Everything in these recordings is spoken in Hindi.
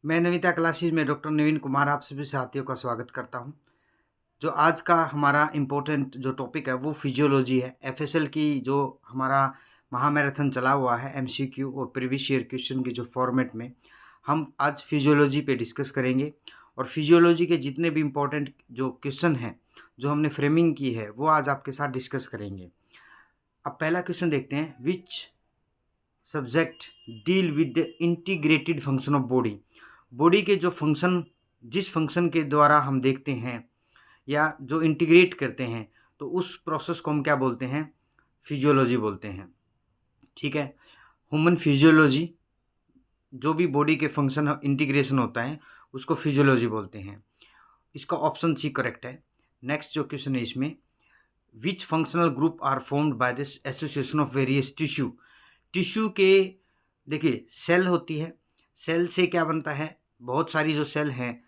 मैं नविता क्लासेस में डॉक्टर नवीन कुमार आप सभी साथियों का स्वागत करता हूं। जो आज का हमारा इम्पोर्टेंट जो टॉपिक है वो फिजियोलॉजी है। एफएसएल की जो हमारा महामैराथन चला हुआ है एमसीक्यू और प्रीवियस ईयर क्वेश्चन के जो फॉर्मेट में हम आज फिजियोलॉजी पे डिस्कस करेंगे। और फिजियोलॉजी के जितने भी इम्पोर्टेंट जो क्वेश्चन हैं जो हमने फ्रेमिंग की है वो आज आपके साथ डिस्कस करेंगे। अब पहला क्वेश्चन देखते हैं, which subject deal with the integrated function of body. Body के जो फंक्शन, जिस फंक्शन के द्वारा हम देखते हैं या जो इंटीग्रेट करते हैं, तो उस प्रोसेस को हम क्या बोलते हैं? फिजियोलॉजी बोलते हैं। ठीक है, ह्यूमन फिजियोलॉजी, जो भी बॉडी के फंक्शन इंटीग्रेशन होता है उसको फिजियोलॉजी बोलते हैं। इसका ऑप्शन सी करेक्ट है। नेक्स्ट जो क्वेश्चन है इसमें, which functional group are formed by this association of various tissue. Tissue के, देखिए सेल होती है, सेल से क्या बनता है? बहुत सारी जो सेल हैं,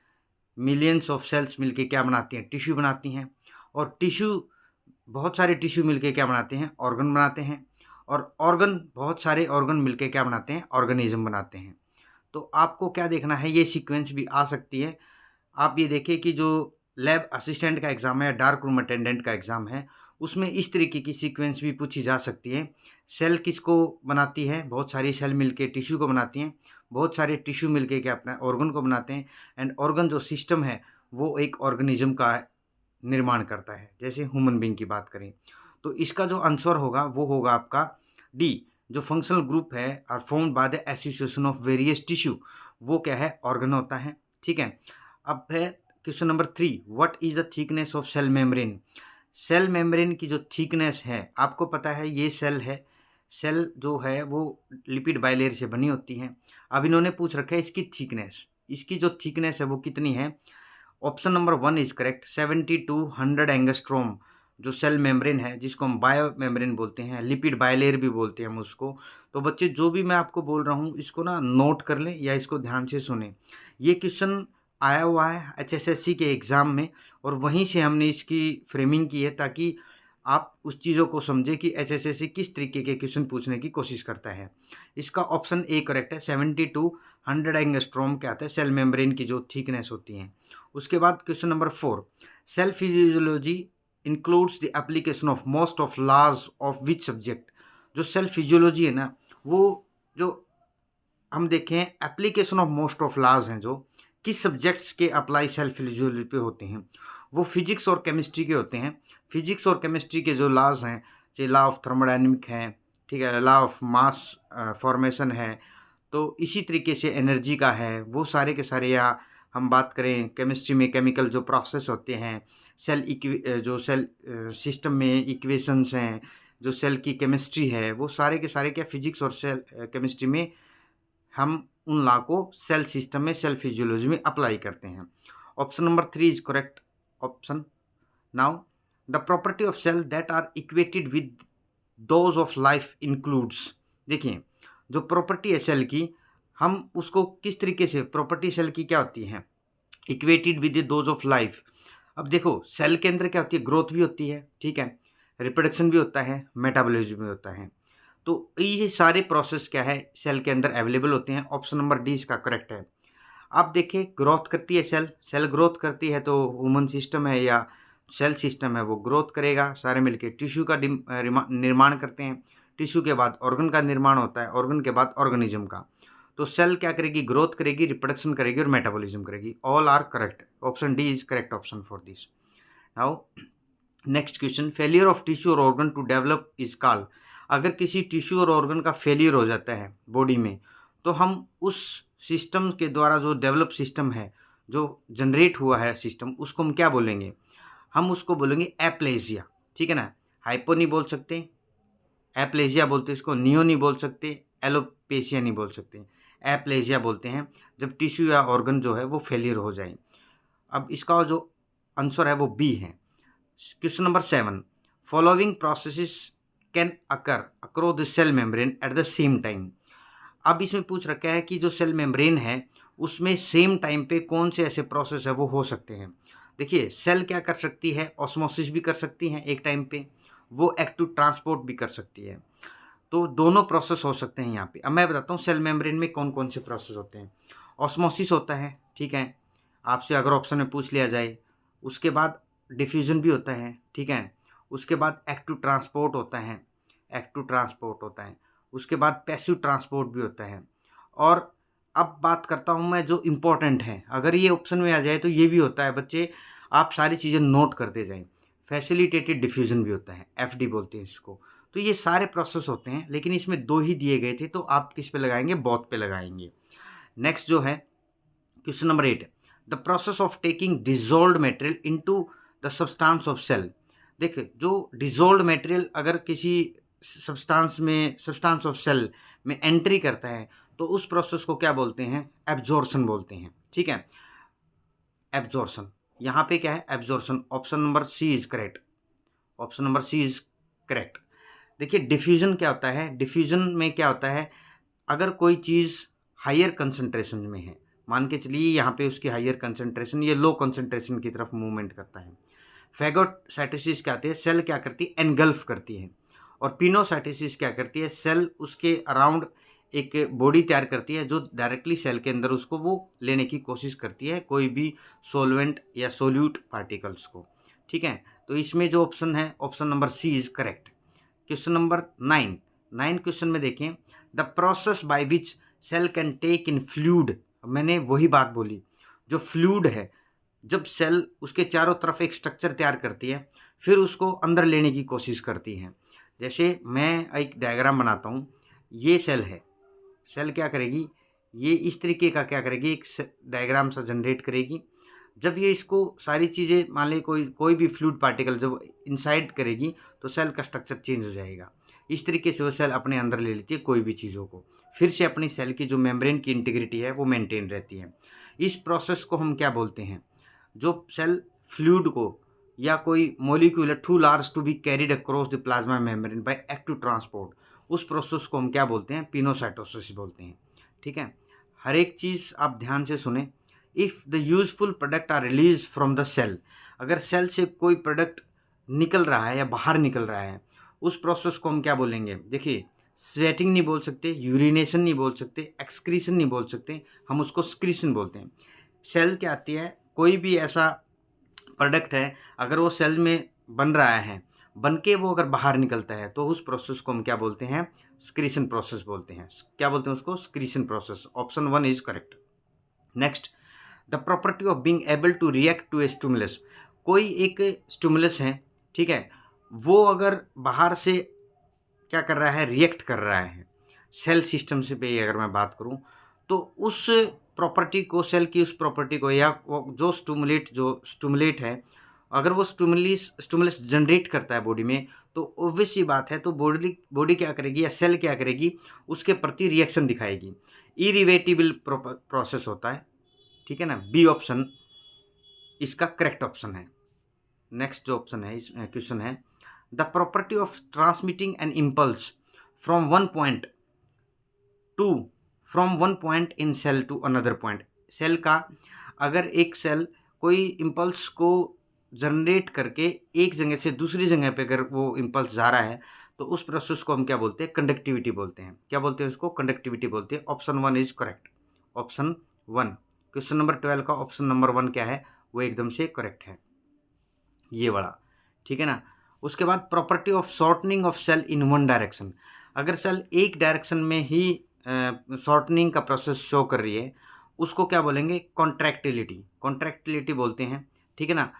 मिलियंस ऑफ सेल्स मिलके क्या बनाती हैं? टिश्यू बनाती हैं। और टिश्यू, बहुत सारे टिश्यू मिलके क्या बनाते हैं? ऑर्गन बनाते हैं। और ऑर्गन, बहुत सारे ऑर्गन मिलके क्या बनाते हैं? ऑर्गेनिज्म बनाते हैं। तो आपको क्या देखना है, ये सीक्वेंस भी आ सकती है। आप ये देखिए कि जो लैब असिस्टेंट का एग्ज़ाम है या डार्क रूम अटेंडेंट का एग्ज़ाम है, उसमें इस तरीके की सीक्वेंस भी पूछी जा सकती है। सेल किसको बनाती है? बहुत सारी सेल मिलके टिश्यू को बनाती हैं। बहुत सारे टिश्यू मिलके क्या अपना ऑर्गन को बनाते हैं। एंड ऑर्गन जो सिस्टम है वो एक ऑर्गेनिज्म का निर्माण करता है। जैसे ह्यूमन बीइंग की बात करें तो इसका जो आंसर होगा वो होगा आपका डी। जो फंक्शनल ग्रुप है are formed by the association of various tissue, वो क्या है? ऑर्गन होता है। ठीक है, अब है question number 3, what is the thickness of cell membrane. Cell membrane की जो थिकनेस है, आपको पता है ये सेल है, सेल जो है वो लिपिड बाइलेयर से बनी होती हैं। अब इन्होंने पूछ रखा है इसकी थिकनेस, इसकी जो थिकनेस है वो कितनी है? Option number 1 is correct, 70 to 100 angstrom. जो सेल मेम्ब्रेन है जिसको हम बायो मेम्ब्रेन बोलते हैं, लिपिड बाइलेयर भी बोलते हैं हम उसको। तो बच्चे जो भी मैं आपको बोल रहा हूँ इसको ना नोट कर लें या इसको ध्यान से सुने। ये क्वेश्चन आया हुआ है एचएसएससी के एग्ज़ाम में और वहीं से हमने इसकी फ्रेमिंग की है ताकि आप उस चीज़ों को समझें कि एचएसएससी किस तरीके के क्वेश्चन पूछने की कोशिश करता है। इसका ऑप्शन ए करेक्ट है, 70 टू 100 एंगस्ट्रोम क्या आता है? सेल मेम्ब्रेन की जो थिकनेस होती है। उसके बाद question number 4, cell physiology includes the application of most of laws of which subject. जो सेल फिजियोलॉजी है ना, वो जो हम देखें application of most of laws हैं जो किस सब्जेक्ट्स के अप्लाई सेल फिजियोलॉजी पे होते हैं, वो फिजिक्स और केमिस्ट्री के होते हैं। फिजिक्स और केमिस्ट्री के जो लॉज हैं, चाहे लॉ ऑफ थर्मोडायनेमिक है, ठीक है, लॉ ऑफ मास फॉर्मेशन है, तो इसी तरीके से एनर्जी का है, वो सारे के सारे। या हम बात करें केमिस्ट्री में केमिकल जो प्रोसेस होते हैं, जो सेल सिस्टम में इक्वेशंस हैं, जो सेल की केमिस्ट्री है, वो सारे के सारे क्या फिजिक्स और सेल केमिस्ट्री में हम उन लॉ को सेल सिस्टम में, सेल फिजियोलॉजी में अप्लाई करते हैं। Option number 3 is correct option. Now the property of cell that are equated with those of life includes. देखिए, जो प्रॉपर्टी है सेल की, हम उसको किस तरीके से, प्रॉपर्टी सेल की क्या होती है? Equated with the those of life. अब देखो सेल के अंदर क्या होती है? ग्रोथ भी होती है, ठीक है, रिप्रोडक्शन भी होता है, मेटाबॉलिज्म भी होता है। तो ये सारे प्रोसेस क्या है सेल के अंदर अवेलेबल होते हैं। ऑप्शन नंबर डी इसका करेक्ट है। आप देखिए ग्रोथ करती है सेल, सेल ग्रोथ करती है तो ह्यूमन सिस्टम है या सेल सिस्टम है वो ग्रोथ करेगा, सारे मिलके टिश्यू का निर्माण करते हैं। टिश्यू के बाद ऑर्गन का निर्माण होता है, ऑर्गन के बाद ऑर्गेनिज्म का। तो सेल क्या करेगी? ग्रोथ करेगी, रिप्रोडक्शन करेगी और मेटाबॉलिज्म करेगी। All are correct, option D is correct option for this. Now next question, failure of tissue और organ to develop is called. अगर किसी टिश्यू और ऑर्गन का फेलियर हो जाता है बॉडी में, तो हम उस सिस्टम के द्वारा जो डेवलप सिस्टम है, जो जनरेट हुआ है सिस्टम, उसको हम क्या बोलेंगे? हम उसको बोलेंगे एप्लेजिया। ठीक है ना, हाइपो नहीं बोल सकते, एप्लेजिया बोलते हैं इसको, नियो नहीं बोल सकते, एलोपेशिया नहीं बोल सकते, एप्लेजिया बोलते हैं जब टिश्यू या ऑर्गन जो है वो फेलियर हो जाए। अब इसका जो आंसर है वो बी है। Question number 7, following processes can occur across the cell membrane at the same time. अब इसमें पूछ रखा है कि जो सेल मेम्ब्रेन है उसमें सेम टाइम पे कौन से ऐसे प्रोसेस है वो हो सकते हैं। देखिए सेल क्या कर सकती है? ऑस्मोसिस भी कर सकती हैं एक टाइम पे, वो एक्टिव ट्रांसपोर्ट भी कर सकती है। तो दोनों प्रोसेस हो सकते हैं यहाँ पे। अब मैं बताता हूँ सेल मेम्ब्रेन में कौन कौन से प्रोसेस होते हैं। ऑस्मोसिस होता है, ठीक है, आपसे अगर ऑप्शन में पूछ लिया जाए। उसके बाद डिफ्यूजन भी होता है, ठीक है। उसके बाद एक्टिव ट्रांसपोर्ट होता है, उसके बाद पैसिव ट्रांसपोर्ट भी होता है। और अब बात करता हूँ मैं जो इम्पोर्टेंट है, अगर ये ऑप्शन में आ जाए तो ये भी होता है बच्चे, आप सारी चीज़ें नोट करते जाएं। फैसिलिटेटेड डिफ्यूजन भी होता है, एफडी बोलते हैं इसको। तो ये सारे प्रोसेस होते हैं, लेकिन इसमें 2 ही दिए गए थे, तो आप किस पे लगाएंगे? बोथ पे लगाएंगे। नेक्स्ट जो है question number 8, the process of taking dissolved material into the substance of cell. देखिए, जो डिजोल्व्ड मटेरियल अगर किसी सब्सटेंस ऑफ सेल में एंट्री करता है तो उस प्रोसेस को क्या बोलते हैं? एब्जॉर्प्शन बोलते हैं, ठीक है। एब्जॉर्प्शन, यहाँ पे क्या है? Absorption. Option number C is correct, option number C is correct. देखिए, डिफ्यूजन क्या होता है? डिफ्यूजन में क्या होता है, अगर कोई चीज़ हायर कंसंट्रेशन में है, मान के चलिए यहाँ पे उसकी हायर कंसंट्रेशन, ये लो कंसंट्रेशन की तरफ मूवमेंट करता है। फैगोसाइटोसिस क्या आती है? सेल क्या करती है? एनगल्फ करती है। और पिनोसाइटोसिस क्या करती है? सेल उसके अराउंड एक बॉडी तैयार करती है जो डायरेक्टली सेल के अंदर उसको वो लेने की कोशिश करती है, कोई भी सोलवेंट या सोल्यूट पार्टिकल्स को, ठीक है। तो इसमें जो ऑप्शन है, option number C is correct. Question number 9 question में देखें, the process by which cell can take in fluid. मैंने वही बात बोली, जो फ्लूइड है, जब सेल उसके चारों तरफ एक स्ट्रक्चर तैयार करती है, फिर उसको अंदर लेने की कोशिश करती है। जैसे मैं एक डायग्राम बनाता हूँ, ये सेल है, सेल क्या करेगी? ये इस तरीके का क्या करेगी? एक डायग्राम सा जनरेट करेगी। जब ये इसको सारी चीज़ें, मान ली कोई भी फ्लूइड पार्टिकल जब इनसाइड करेगी तो सेल का स्ट्रक्चर चेंज हो जाएगा। इस तरीके से वो सेल अपने अंदर ले लेती है कोई भी चीज़ों को, फिर से अपनी सेल की जो मेम्ब्रेन की इंटीग्रिटी है वो मेंटेन रहती है। इस प्रोसेस को हम क्या बोलते हैं? जो सेल फ्लूइड को या कोई molecule too large to be carried across the plasma membrane by active transport, उस प्रोसेस को हम क्या बोलते हैं? पिनोसाइटोसिस बोलते हैं, ठीक है। हर एक चीज़ आप ध्यान से सुने। If the useful product are release from the cell, अगर सेल से कोई प्रोडक्ट निकल रहा है या बाहर निकल रहा है, उस प्रोसेस को हम क्या बोलेंगे? देखिए, स्वेटिंग नहीं बोल सकते, यूरिनेशन नहीं बोल सकते, एक्सक्रीशन नहीं बोल सकते, हम उसको स्क्रीशन बोलते हैं। सेल क्या आती है? कोई भी ऐसा प्रोडक्ट है, अगर वो सेल में बन रहा है, बन के वो अगर बाहर निकलता है, तो उस प्रोसेस को हम क्या बोलते हैं? स्क्रीशन प्रोसेस बोलते हैं। क्या बोलते हैं उसको? Secretion process. Option 1 is correct. Next, the property of being able to react to a stimulus. कोई एक स्टिमुलस है, ठीक है, वो अगर बाहर से क्या कर रहा है? रिएक्ट कर रहा है सेल सिस्टम से पे, अगर मैं बात करूं, तो उस प्रॉपर्टी को, सेल की उस प्रॉपर्टी को, या वो जो स्टिमुलेट है, अगर वो स्टिमुलस जनरेट करता है बॉडी में, तो ऑब्वियस सी बात है, तो बॉडी क्या करेगी या सेल क्या करेगी? उसके प्रति रिएक्शन दिखाएगी। इरिवर्सिबल प्रोसेस होता है, ठीक है ना। बी ऑप्शन इसका करेक्ट ऑप्शन है। नेक्स्ट जो ऑप्शन है, क्वेश्चन है, the property of transmitting an impulse from one point in cell to another point. Cell का, अगर एक सेल कोई इम्पल्स को जनरेट करके एक जगह से दूसरी जगह पे अगर वो इम्पल्स जा रहा है, तो उस प्रोसेस को हम क्या बोलते हैं? कंडक्टिविटी बोलते हैं। क्या बोलते हैं उसको? कंडक्टिविटी बोलते हैं। Option 1 is correct, option 1। Question number 12 का ऑप्शन नंबर 1 क्या है? वो एकदम से करेक्ट है, ये वाला, ठीक है ना। उसके बाद property of shortening of cell in one direction. अगर सेल एक डायरेक्शन में ही शॉर्टनिंग का प्रोसेस शो कर रही है, उसको क्या बोलेंगे? कॉन्ट्रैक्टिलिटी बोलते हैं, ठीक है ना।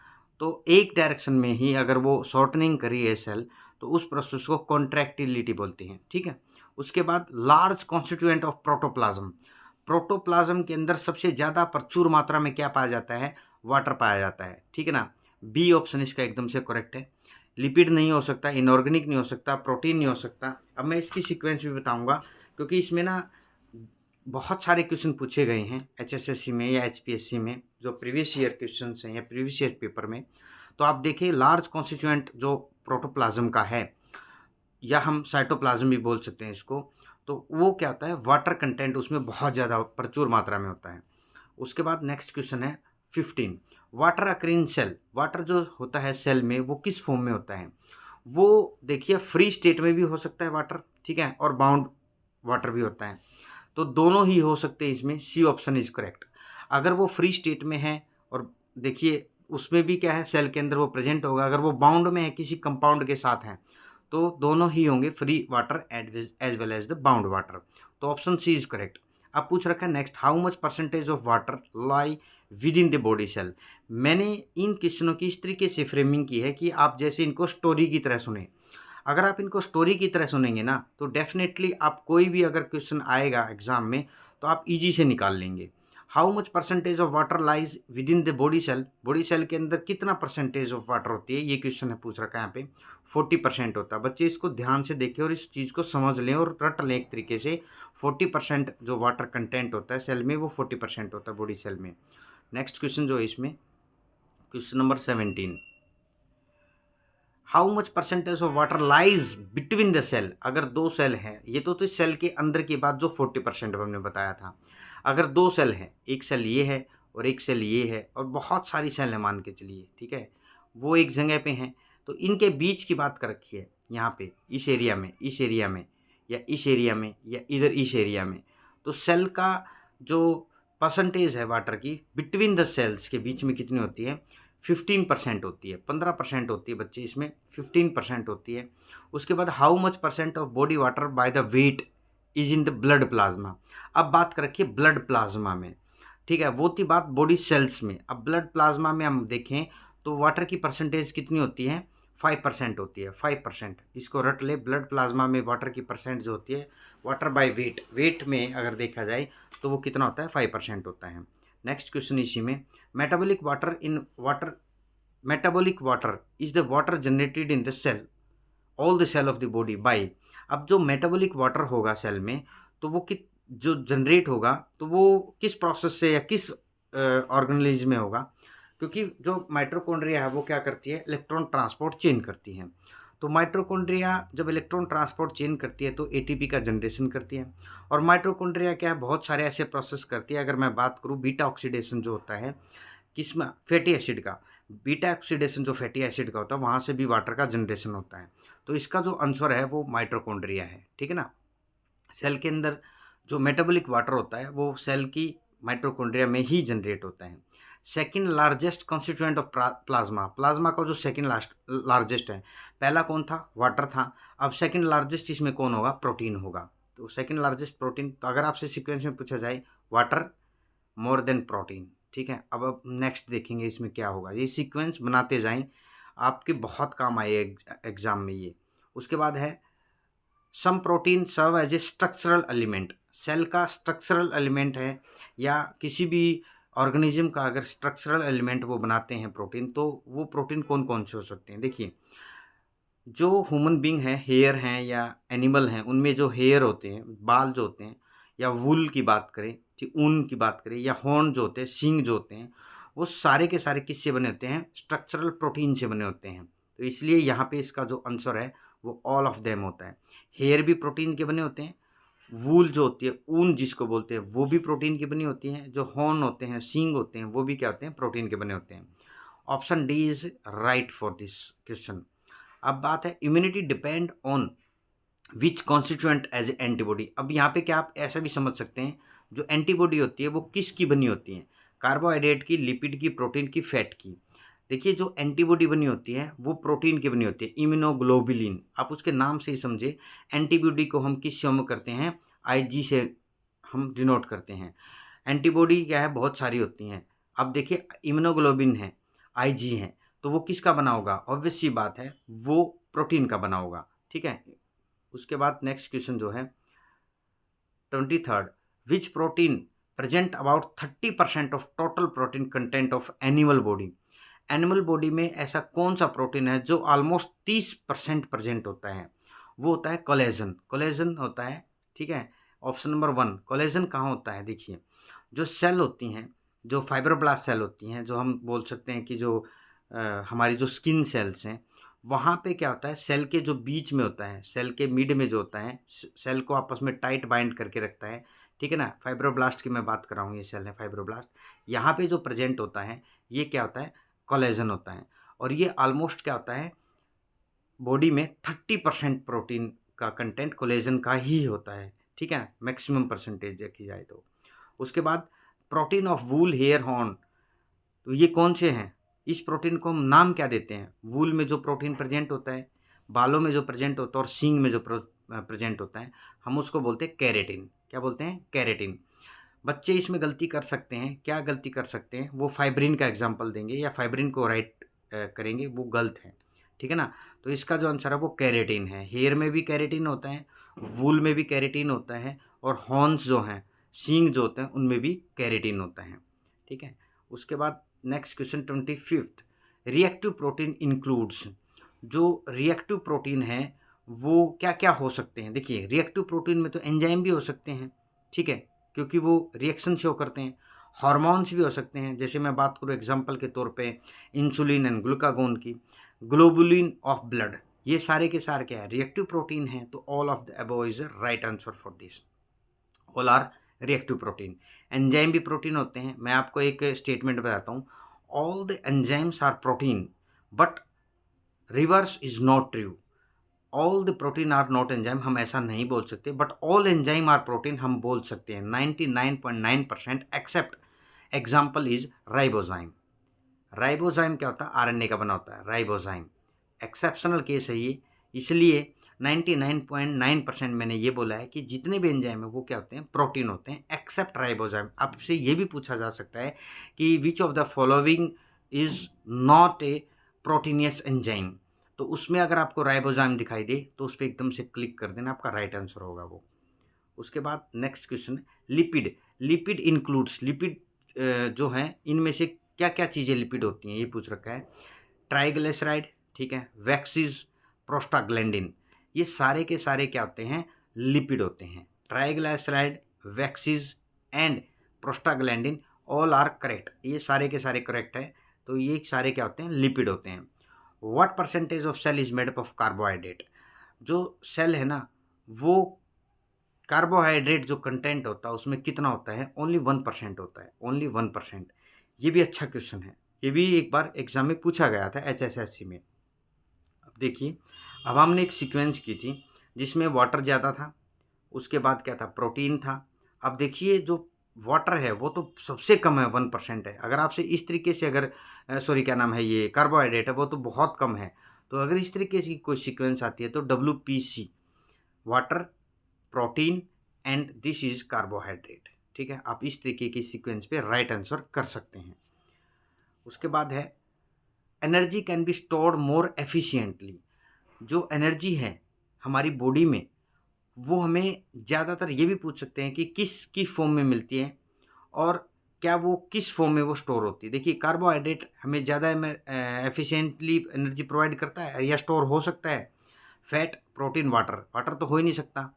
तो एक डायरेक्शन में ही अगर वो शॉर्टनिंग करी है सेल, तो उस प्रोसेस को कॉन्ट्रैक्टिलिटी बोलते हैं, ठीक है। उसके बाद लार्ज कॉन्स्टिट्यूएंट ऑफ प्रोटोप्लाज्म के अंदर सबसे ज़्यादा प्रचुर मात्रा में क्या पाया जाता है? वाटर पाया जाता है, ठीक है ना। बी ऑप्शन इसका एकदम से करेक्ट है। लिपिड नहीं हो सकता, इनऑर्गेनिक नहीं हो सकता, प्रोटीन नहीं हो सकता। अब मैं इसकी सीक्वेंस भी बताऊंगा, क्योंकि इसमें ना बहुत सारे क्वेश्चन पूछे गए हैं HSSC में या HPSC में, जो प्रीवियस ईयर क्वेश्चन हैं या प्रीवियस ईयर पेपर में। तो आप देखिए, लार्ज कॉन्स्टिट्यूएंट जो प्रोटोप्लाज्म का है, या हम साइटोप्लाज्म भी बोल सकते हैं इसको, तो वो क्या होता है? वाटर कंटेंट उसमें बहुत ज़्यादा प्रचुर मात्रा में होता है। उसके बाद नेक्स्ट क्वेश्चन है 15, वाटर अक्रीन सेल। वाटर जो होता है सेल में, वो किस फॉर्म में होता है? वो देखिए, फ्री स्टेट में भी हो सकता है वाटर, ठीक है, और बाउंड वाटर भी होता है। तो दोनों ही हो सकते हैं इसमें, सी ऑप्शन इज करेक्ट। अगर वो फ्री स्टेट में है और देखिए उसमें भी क्या है, सेल के अंदर वो प्रेजेंट होगा, अगर वो बाउंड में है किसी कंपाउंड के साथ है तो दोनों ही होंगे free water as well as the bound water. तो ऑप्शन सी इज करेक्ट। अब पूछ रखा है next, how much percentage of water lie within the body cell. मैंने इन क्वेश्चनों की इस तरीके से फ्रेमिंग की है कि आप जैसे इनको स्टोरी की तरह सुने। अगर आप इनको स्टोरी की तरह सुनेंगे ना तो डेफिनेटली आप कोई भी अगर क्वेश्चन आएगा एग्जाम में तो आप इजी से निकाल लेंगे। How much percentage of water lies within the body cell, body cell के अंदर कितना परसेंटेज ऑफ वाटर होती है, ये क्वेश्चन है पूछ रखा है यहाँ पे। 40% होता है। बच्चे इसको ध्यान से देखें और इस चीज़ को समझ लें और रट लें एक तरीके से। 40% जो वाटर कंटेंट होता है सेल में वो 40% होता है बॉडी सेल में। नेक्स्ट क्वेश्चन जो है इसमें question number 17, how much percentage of water lies between the cell. अगर दो सेल हैं, ये तो सेल के अंदर की बात जो 40% हमने बताया था। अगर दो सेल हैं, एक सेल ये है और एक सेल ये है और बहुत सारी सेल है मान के चलिए, ठीक है, वो एक जगह पे हैं, तो इनके बीच की बात कर रखी है यहाँ पे, इस एरिया में, इस एरिया में, या इस एरिया में, या इधर इस एरिया में। तो सेल का जो परसेंटेज है वाटर की बिटवीन द सेल्स के बीच में कितनी होती है, 15% होती है। 15% होती है बच्चे, इसमें 15% होती है। उसके बाद how much percent of body water by the weight is in the blood plasma. अब बात कर रखिए ब्लड प्लाज्मा में, ठीक है, वो थी बात बॉडी सेल्स में। अब ब्लड प्लाज्मा में हम देखें तो वाटर की परसेंटेज कितनी होती है, 5% होती है। 5%, इसको रट ले, ब्लड प्लाज्मा में वाटर की परसेंट जो होती है वाटर बाय वेट, वेट में अगर देखा जाए तो वो कितना होता है, 5% होता है। नेक्स्ट क्वेश्चन इसी में, metabolic water in water, metabolic water is the water generated in the cell, all the cell of the body by. अब जो मेटाबॉलिक वाटर होगा सेल में तो वो जो जनरेट होगा तो वो किस प्रोसेस से या किस ऑर्गेनिज्म में होगा, क्योंकि जो माइटोकॉन्ड्रिया है वो क्या करती है, इलेक्ट्रॉन ट्रांसपोर्ट चेन करती है। तो माइटोकॉन्ड्रिया जब इलेक्ट्रॉन ट्रांसपोर्ट चेन करती है तो एटीपी का जनरेशन करती है। और माइटोकॉन्ड्रिया क्या है, बहुत सारे ऐसे प्रोसेस करती है। अगर मैं बात करूँ बीटा ऑक्सीडेशन जो होता है किसमें, फैटी एसिड का, बीटा ऑक्सीडेशन जो फैटी एसिड का होता है वहाँ से भी वाटर का जनरेशन होता है। तो इसका जो आंसर है वो माइटोकॉन्ड्रिया है, ठीक है ना। सेल के अंदर जो मेटाबॉलिक वाटर होता है वो सेल की माइटोकॉन्ड्रिया में ही जनरेट होता है। Second largest constituent of plasma, plasma का जो सेकंड लार्जेस्ट है, पहला कौन था, वाटर था। अब सेकंड लार्जेस्ट इसमें कौन होगा, प्रोटीन होगा। तो सेकंड लार्जेस्ट प्रोटीन, तो अगर आपसे सीक्वेंस में पूछा जाए वाटर मोर देन प्रोटीन, ठीक है। अब नेक्स्ट देखेंगे इसमें क्या होगा, ये सीक्वेंस बनाते जाएं, आपके बहुत काम आए एग्जाम में ये। उसके बाद है some protein serve as a structural element, cell का स्ट्रक्चरल एलिमेंट है या किसी भी ऑर्गेनिज्म का अगर स्ट्रक्चरल एलिमेंट वो बनाते हैं प्रोटीन, तो वो प्रोटीन कौन कौन से हो सकते हैं। देखिए जो ह्यूमन बींग है, हेयर हैं या एनिमल हैं, उनमें जो हेयर होते हैं, बाल जो होते हैं, या वूल की बात करें, ठीक, ऊन की बात करें, या हॉर्न जो होते हैं, सींग जो होते हैं, वो सारे के सारे किससे बने होते हैं, स्ट्रक्चरल प्रोटीन से बने होते हैं। तो इसलिए यहाँ पे इसका जो आंसर है वो ऑल ऑफ देम होता है। हेयर भी प्रोटीन के बने होते हैं, वूल जो होती है, ऊन जिसको बोलते हैं, वो भी प्रोटीन की बनी होती हैं, जो हॉर्न होते हैं, सींग होते हैं, वो भी क्या होते हैं, प्रोटीन के बने होते हैं। Option D is right for this question. अब बात है immunity depend on which constituent as antibody. अब यहाँ पे क्या आप ऐसा भी समझ सकते हैं, जो एंटीबॉडी होती है वो किसकी बनी होती है, कार्बोहाइड्रेट की, लिपिड की, प्रोटीन की, फैट की। देखिए जो एंटीबॉडी बनी होती है वो प्रोटीन की बनी होती है, इम्यूनोग्लोबुलिन, आप उसके नाम से ही समझे। एंटीबॉडी को हम किस में करते हैं, आईजी से हम डिनोट करते हैं। एंटीबॉडी क्या है, बहुत सारी होती हैं। अब देखिए इम्यूनोग्लोबिन है, आईजी है, तो वो किसका बना होगा, ऑब्वियस सी बात है वो प्रोटीन का बना होगा, ठीक है। उसके बाद नेक्स्ट क्वेश्चन जो है 23rd, which protein present about 30% of total protein content of animal body. Animal body में ऐसा कौन सा प्रोटीन है जो ऑलमोस्ट 30% प्रेजेंट होता है, वो होता है कोलेजन। कोलेजन होता है, ठीक है। ऑप्शन नंबर 1 कोलेजन कहाँ होता है, देखिए जो सेल होती हैं, जो फाइब्रोब्लास्ट सेल होती हैं, जो हम बोल सकते हैं कि जो हमारी जो स्किन सेल्स हैं, वहाँ पे क्या होता है, सेल के जो बीच में होता है, सेल के मिड में जो होता है, सेल को आपस में टाइट बाइंड करके रखता है, ठीक है ना। फाइब्रोब्लास्ट की मैं बात कर रहा हूँ, ये सेल है फाइब्रोब्लास्ट। यहाँ पे जो प्रेजेंट होता है ये क्या होता है, कोलेजन होता है। और ये ऑलमोस्ट क्या होता है, बॉडी में 30% प्रोटीन का कंटेंट कोलेजन का ही होता है, ठीक है, मैक्सिमम परसेंटेज देखी जाए तो। उसके बाद protein of wool, hair, horn, तो ये कौन से हैं? इस प्रोटीन को हम नाम क्या देते हैं? वूल में जो प्रोटीन प्रेजेंट होता है, बालों में जो प्रेजेंट होता है और सींग में जो प्रेजेंट होता है, हम उसको बोलते हैं कैरेटिन। क्या बोलते हैं? कैरेटिन। बच्चे इसमें गलती कर सकते हैं, क्या गलती कर सकते हैं? वो फाइब्रिन का एग्जाम्पल देंगे या फाइब्रिन को राइट करेंगे, वो गलत है, ठीक है ना। तो इसका जो आंसर है वो कैरेटिन है। हेयर में भी कैरेटिन होता है, वूल में भी कैरेटिन होता है, और हॉर्न्स जो हैं, सींग जो होते हैं, उनमें भी कैरेटिन होता है, ठीक है। उसके बाद next question 25th, reactive protein includes. जो रिएक्टिव प्रोटीन है वो क्या क्या हो सकते हैं? देखिए, रिएक्टिव प्रोटीन में तो एंजाइम भी हो सकते हैं, ठीक है, क्योंकि वो रिएक्शन शो करते हैं। हार्मोन्स भी हो सकते हैं, जैसे मैं बात करूँ एग्जांपल के तौर पे इंसुलिन एंड ग्लूकागोन की, ग्लोबुलिन ऑफ ब्लड, ये सारे के सारे क्या है? रिएक्टिव प्रोटीन है। तो all of the above is the right answer for this. All are reactive protein. Enzyme भी प्रोटीन होते हैं। मैं आपको एक स्टेटमेंट बताता हूँ, all the enzymes are protein but reverse is not true. All the protein are not enzyme हम ऐसा नहीं बोल सकते, but all enzyme are protein हम बोल सकते हैं 99.9% except. Example is ribozyme. Ribozyme क्या होता है? आरएनए का बना होता है राइबोजाइम। एक्सेप्शनल केस है ये, इसलिए 99.9% मैंने ये बोला है कि जितने भी एंजाइम है वो क्या होते हैं? प्रोटीन होते हैं, एक्सेप्ट राइबोजाइम। आपसे ये भी पूछा जा सकता है कि which of the following is not a proteinaceous enzyme, तो उसमें अगर आपको राइबोजाइम दिखाई दे तो उस पर एकदम से क्लिक कर देना, आपका राइट आंसर होगा वो। उसके बाद next question, lipid. Lipid includes, lipid जो हैं इनमें से क्या क्या चीज़ें लिपिड होती हैं, ये पूछ रखा है। ट्राइग्लिसराइड, ठीक है, वैक्सीज, प्रोस्टाग्लैंडिन, ये सारे के सारे क्या होते हैं? लिपिड होते हैं। Triglyceride, waxes and prostaglandin all are correct, ये सारे के सारे करेक्ट है। तो ये सारे क्या होते हैं? लिपिड होते हैं। What percentage of cell is made up of carbohydrate? जो सेल है ना, वो कार्बोहाइड्रेट जो कंटेंट होता है उसमें कितना होता है? ओनली 1% होता है, ओनली 1%। ये भी अच्छा क्वेश्चन है, ये भी एक बार एग्जाम में पूछा गया था HSSC में। अब देखिए, अब हमने एक सीक्वेंस की थी जिसमें वाटर ज़्यादा था, उसके बाद क्या था? प्रोटीन था। अब देखिए, जो वाटर है वो तो सबसे कम है, 1% है। अगर आपसे इस तरीके से अगर सॉरी क्या नाम है, ये कार्बोहाइड्रेट है वो तो बहुत कम है। तो अगर इस तरीके की कोई सीक्वेंस आती है तो WPC, water, protein and this is carbohydrate, ठीक है। आप इस तरीके की सीक्वेंस पे राइट आंसर कर सकते हैं। उसके बाद है energy can be stored more efficiently. जो एनर्जी है हमारी बॉडी में, वो हमें ज़्यादातर ये भी पूछ सकते हैं कि किस फॉर्म में मिलती है और क्या वो किस फॉर्म में वो स्टोर होती है। देखिए, कार्बोहाइड्रेट हमें ज़्यादा एफिशिएंटली एनर्जी प्रोवाइड करता है या स्टोर हो सकता है। फैट, प्रोटीन, वाटर, वाटर तो हो ही नहीं सकता।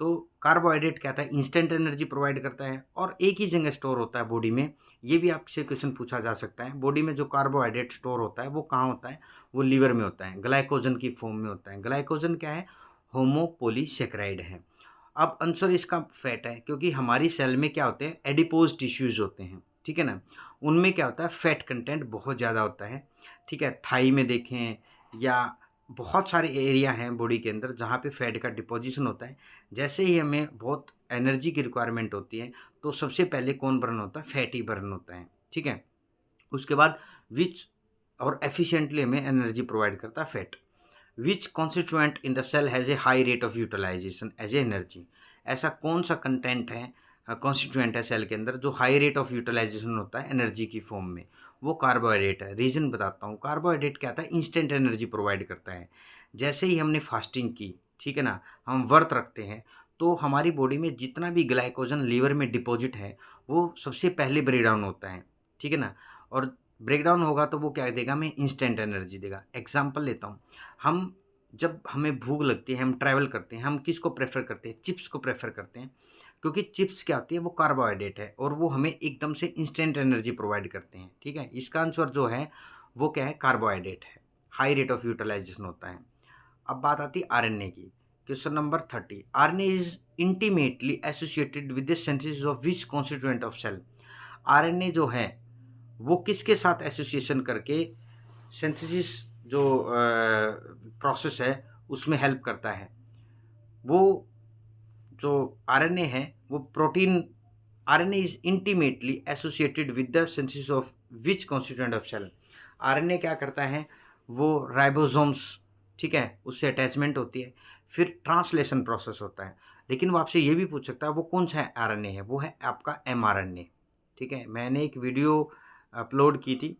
तो कार्बोहाइड्रेट क्या था? इंस्टेंट एनर्जी प्रोवाइड करता है और एक ही जगह स्टोर होता है बॉडी में। ये भी आपसे क्वेश्चन पूछा जा सकता है, बॉडी में जो कार्बोहाइड्रेट स्टोर होता है वो कहाँ होता है? वो लीवर में होता है, ग्लाइकोजन की फॉर्म में होता है। ग्लाइकोजन क्या है? होमोपोलीसेकेराइड है। अब आंसर इसका फैट है, क्योंकि हमारी सेल में क्या होते हैं? एडिपोज टिश्यूज होते हैं, ठीक है ना। उनमें क्या होता है? फैट कंटेंट बहुत ज़्यादा होता है, ठीक है। थाई में देखें या बहुत सारे एरिया हैं बॉडी के अंदर जहाँ पे फैट का डिपोजिशन होता है। जैसे ही हमें बहुत एनर्जी की रिक्वायरमेंट होती है तो सबसे पहले कौन बर्न होता है? फैट ही बर्न होता है, ठीक है। उसके बाद विच और एफिशिएंटली हमें एनर्जी प्रोवाइड करता है? Fat. Which constituent in the cell has a high rate of utilisation as a energy? ऐसा कौन सा कंटेंट है, कॉन्स्टिट्यूएंट है सेल के अंदर जो हाई रेट ऑफ यूटिलाइजेशन होता है एनर्जी की फॉर्म में? वो कार्बोहाइड्रेट है। रीज़न बताता हूँ, कार्बोहाइड्रेट क्या था? इंस्टेंट एनर्जी प्रोवाइड करता है। जैसे ही हमने फास्टिंग की, ठीक है ना, हम व्रत रखते हैं, तो हमारी बॉडी में जितना भी ग्लाइकोजन लीवर में डिपॉजिट है वो सबसे पहले ब्रेक डाउन होता है, ठीक है ना। और ब्रेक डाउन होगा तो वो क्या देगा? हमें इंस्टेंट एनर्जी देगा। एग्जाम्पल लेता हूँ, हम जब हमें भूख लगती है, हम ट्रैवल करते हैं, हम किसको प्रेफर करते हैं? चिप्स को प्रेफर करते हैं, क्योंकि चिप्स क्या होती है? वो कार्बोहाइड्रेट है और वो हमें एकदम से इंस्टेंट एनर्जी प्रोवाइड करते हैं, ठीक है। इसका आंसर जो है वो क्या है? कार्बोहाइड्रेट है, हाई रेट ऑफ यूटिलाइजेशन होता है। अब बात आती है आरएनए की। Question number 30, RNA is intimately associated with the synthesis of which constituent of cell? RNA जो है वो किसके साथ एसोसिएशन करके सिंथेसिस जो प्रोसेस है उसमें हेल्प करता है? वो जो आरएनए है वो protein, RNA is intimately associated with the synthesis of which constituent of cell. RNA क्या करता है, वो राइबोसोम्स, ठीक है, उससे अटैचमेंट होती है, फिर ट्रांसलेशन प्रोसेस होता है। लेकिन वो आपसे ये भी पूछ सकता है वो कौन सा आरएनए है, वो है आपका एमआरएनए। ठीक है, मैंने एक वीडियो अपलोड की थी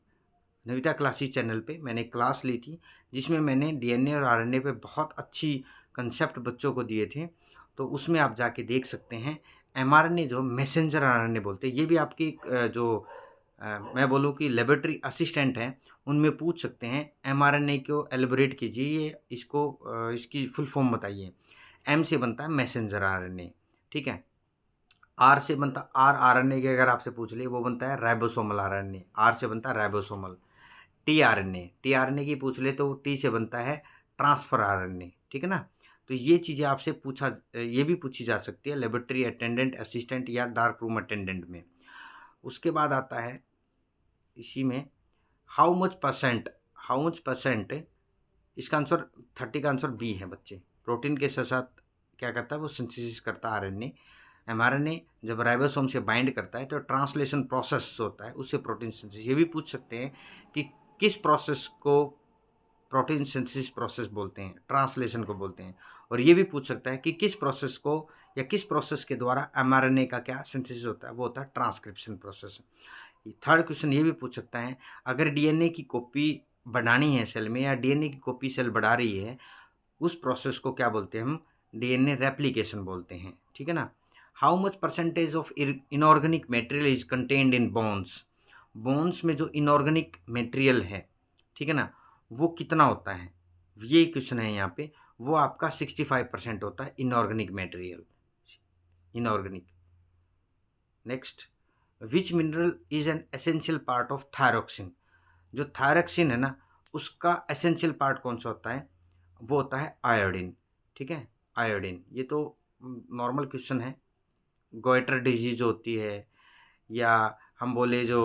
नविता क्लासेस चैनल पे, मैंने एक क्लास ली थी जिसमें मैंने डीएनए और आरएनए पे बहुत अच्छी कंसेप्ट बच्चों को दिए थे, तो उसमें आप जाके देख सकते हैं। एमआरएनए जो मैसेंजर आरएनए बोलते हैं, ये भी आपकी मैं बोलूँ कि लेबोरेटरी असिस्टेंट हैं, उनमें पूछ सकते हैं एमआरएनए को एलेबोरेट कीजिए, ये इसको इसकी फुल फॉर्म बताइए। एम से बनता है मैसेंजर आरएनए, ठीक है। आर से बनता आर आरएनए के अगर आपसे पूछ लिए वो बनता है राइबोसोमल आरएनए, आर से बनता है ribosomal. T R N A की पूछ ले तो टी से बनता है ट्रांसफर आरएनए, ठीक है ना। तो ये चीज़ें आपसे ये भी पूछी जा सकती है लेबोरेटरी अटेंडेंट, असिस्टेंट या डार्क रूम अटेंडेंट में। उसके बाद आता है इसी में हाउ मच परसेंट, इसका आंसर 30 का आंसर बी है बच्चे। प्रोटीन के साथ साथ क्या करता है वो सिंथेसिस करता है आरएनए। एमआरएनए जब राइबोसोम से बाइंड करता है तो ट्रांसलेशन प्रोसेस होता है, उससे प्रोटीन सिंथेसिस। ये भी पूछ सकते हैं कि किस प्रोसेस को प्रोटीन सिंथेसिस प्रोसेस बोलते हैं, ट्रांसलेशन को बोलते हैं। और ये भी पूछ सकता है कि किस प्रोसेस को या किस प्रोसेस के द्वारा एमआरएनए का क्या सिंथेसिस होता है, वो होता है ट्रांसक्रिप्शन प्रोसेस। थर्ड क्वेश्चन ये भी पूछ सकता है, अगर डीएनए की कॉपी बनानी है सेल में या डीएनए की कॉपी सेल बढ़ा रही है, उस प्रोसेस को क्या बोलते हैं हम, डीएनए रेप्लिकेशन बोलते हैं, ठीक है ना। How much percentage of inorganic material is contained in bones, bones में जो इनऑर्गेनिक मटेरियल है, ठीक है ना, वो कितना होता है, ये क्वेश्चन है यहाँ पे। वो आपका 65% होता है inorganic material, inorganic. Next, which mineral is an essential part of thyroxine, जो थायरोक्सिन है ना उसका एसेंशियल पार्ट कौन सा होता है, वो होता है आयोडीन, ठीक है, आयोडीन। ये तो नॉर्मल क्वेश्चन है। गोइटर डिजीज होती है या हम बोले जो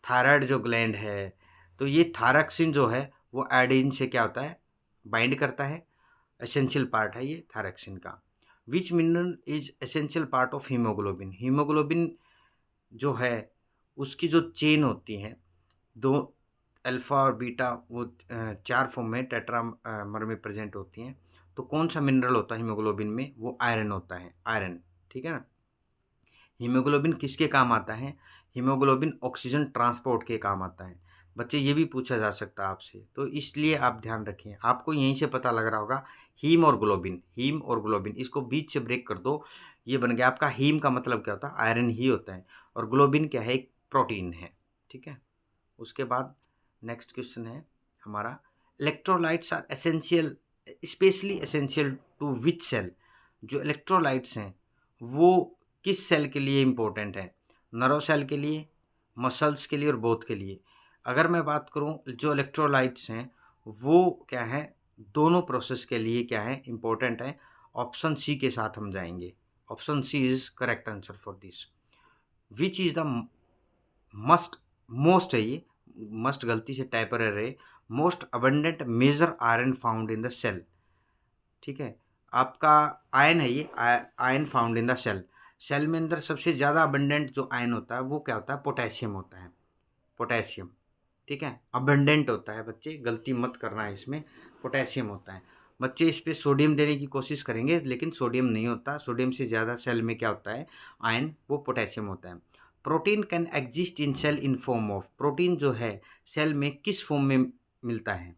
थायराइड जो ग्लैंड है, तो ये थायरॉक्सिन जो है वो आयोडीन से क्या होता है, बाइंड करता है, एसेंशियल पार्ट है ये थायरॉक्सिन का। विच mineral is essential part of haemoglobin, haemoglobin जो है उसकी जो चेन होती है, दो अल्फ़ा और बीटा, वो 4 फॉर्म में टेट्रामर में प्रेजेंट होती हैं। तो कौन सा मिनरल होता है हीमोग्लोबिन में, वो आयरन होता है, आयरन, ठीक है ना। हीमोग्लोबिन किसके काम आता है, हीमोग्लोबिन ऑक्सीजन ट्रांसपोर्ट के काम आता है। बच्चे ये भी पूछा जा सकता है आपसे, तो इसलिए आप ध्यान रखें। आपको यहीं से पता लग रहा होगा हीम और ग्लोबिन, हीम और ग्लोबिन, इसको बीच से ब्रेक कर दो, ये बन गया आपका हीम का मतलब क्या होता है, आयरन ही होता है, और ग्लोबिन क्या है, एक प्रोटीन है, ठीक है। उसके बाद नेक्स्ट क्वेश्चन है हमारा, electrolytes are essential, specially essential to which cell, जो इलेक्ट्रोलाइट्स हैं वो किस सेल के लिए इम्पोर्टेंट है, नर्व सेल के लिए, मसल्स के लिए और बोथ के लिए। अगर मैं बात करूं जो इलेक्ट्रोलाइट्स हैं वो क्या है, दोनों प्रोसेस के लिए क्या है इम्पोर्टेंट है। ऑप्शन सी के साथ हम जाएंगे, option C is correct answer for this. Which is the must, most है ये, मस्ट गलती से टाइपर एरर है, most abundant major iron found in the cell, ठीक है। आपका आयन है ये, ion found in the cell, cell में अंदर सबसे ज़्यादा अबंडेंट जो आयन होता है वो क्या होता है, पोटेशियम होता है, पोटेशियम, ठीक है। अबंडेंट होता है, बच्चे गलती मत करना है इसमें, पोटेशियम होता है। बच्चे इस पे सोडियम देने की कोशिश करेंगे लेकिन सोडियम नहीं होता, सोडियम से ज़्यादा सेल में क्या होता है आयन, वो पोटेशियम होता है। Protein can exist in cell in form of, protein जो है सेल में किस फॉर्म में मिलता है,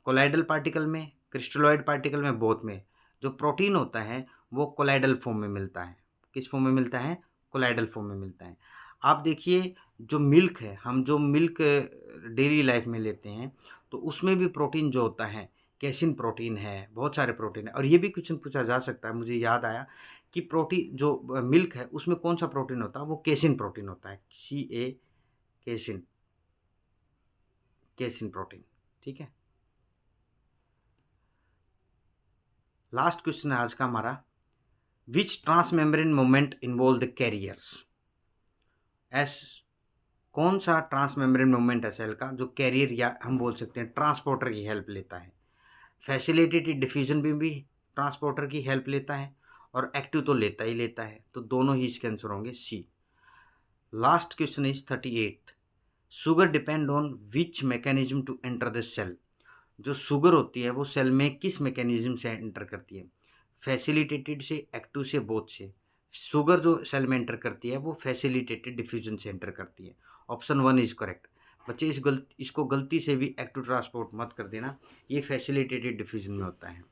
कोलाइडल पार्टिकल में, क्रिस्टलॉइड पार्टिकल में, बोथ में। जो प्रोटीन होता है वो कोलाइडल फॉर्म में मिलता है, किस फॉर्म में मिलता है, कोलाइडल फॉर्म में मिलता है। आप देखिए जो मिल्क है, हम जो मिल्क डेली लाइफ में लेते हैं तो उसमें भी प्रोटीन जो होता है, कैसिन प्रोटीन है, बहुत सारे प्रोटीन है। और ये भी क्वेश्चन पूछा जा सकता है, मुझे याद आया कि प्रोटीन जो मिल्क है उसमें कौन सा प्रोटीन होता है, वो कैसिन प्रोटीन होता है, कैसिन, कैसिन प्रोटीन, ठीक है। लास्ट क्वेश्चन है आज का हमारा, which transmembrane movement involve the carriers, एस कौन सा ट्रांसमेम्ब्रेन मूवमेंट है सेल का जो कैरियर या हम बोल सकते हैं ट्रांसपोर्टर की हेल्प लेता है। फैसिलिटेटेड डिफ्यूजन में भी ट्रांसपोर्टर की हेल्प लेता है और एक्टिव तो लेता ही लेता है, तो दोनों ही इसके आंसर होंगे C. Last question is 38। Sugar depend on which mechanism to enter the cell. जो शुगर होती है वो सेल में किस मैकेनिज्म से एंटर करती है? फैसिलिटेटेड से, एक्टिव से, बोथ से। शुगर जो सेल में एंटर करती है वो फैसिलिटेटेड डिफ्यूजन से एंटर करती है। Option 1 is correct. बच्चे इसको गलती से भी एक्टिव ट्रांसपोर्ट मत कर देना, ये फैसिलिटेटेड डिफ्यूजन में होता है।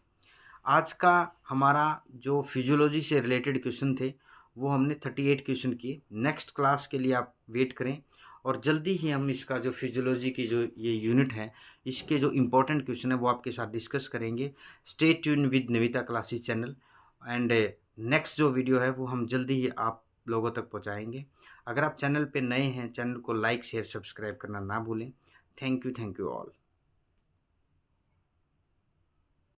आज का हमारा जो फिजियोलॉजी से रिलेटेड क्वेश्चन थे वो हमने 38 क्वेश्चन किए। नेक्स्ट क्लास के लिए आप वेट करें और जल्दी ही हम इसका जो फिजियोलॉजी की जो ये यूनिट है इसके जो इम्पोर्टेंट क्वेश्चन है वो आपके साथ डिस्कस करेंगे। Stay tune with Navita classes channel and next जो वीडियो है वो हम जल्दी ही आप लोगों तक पहुंचाएंगे। अगर आप चैनल पे नए हैं, चैनल को लाइक शेयर सब्सक्राइब करना ना भूलें। Thank you all.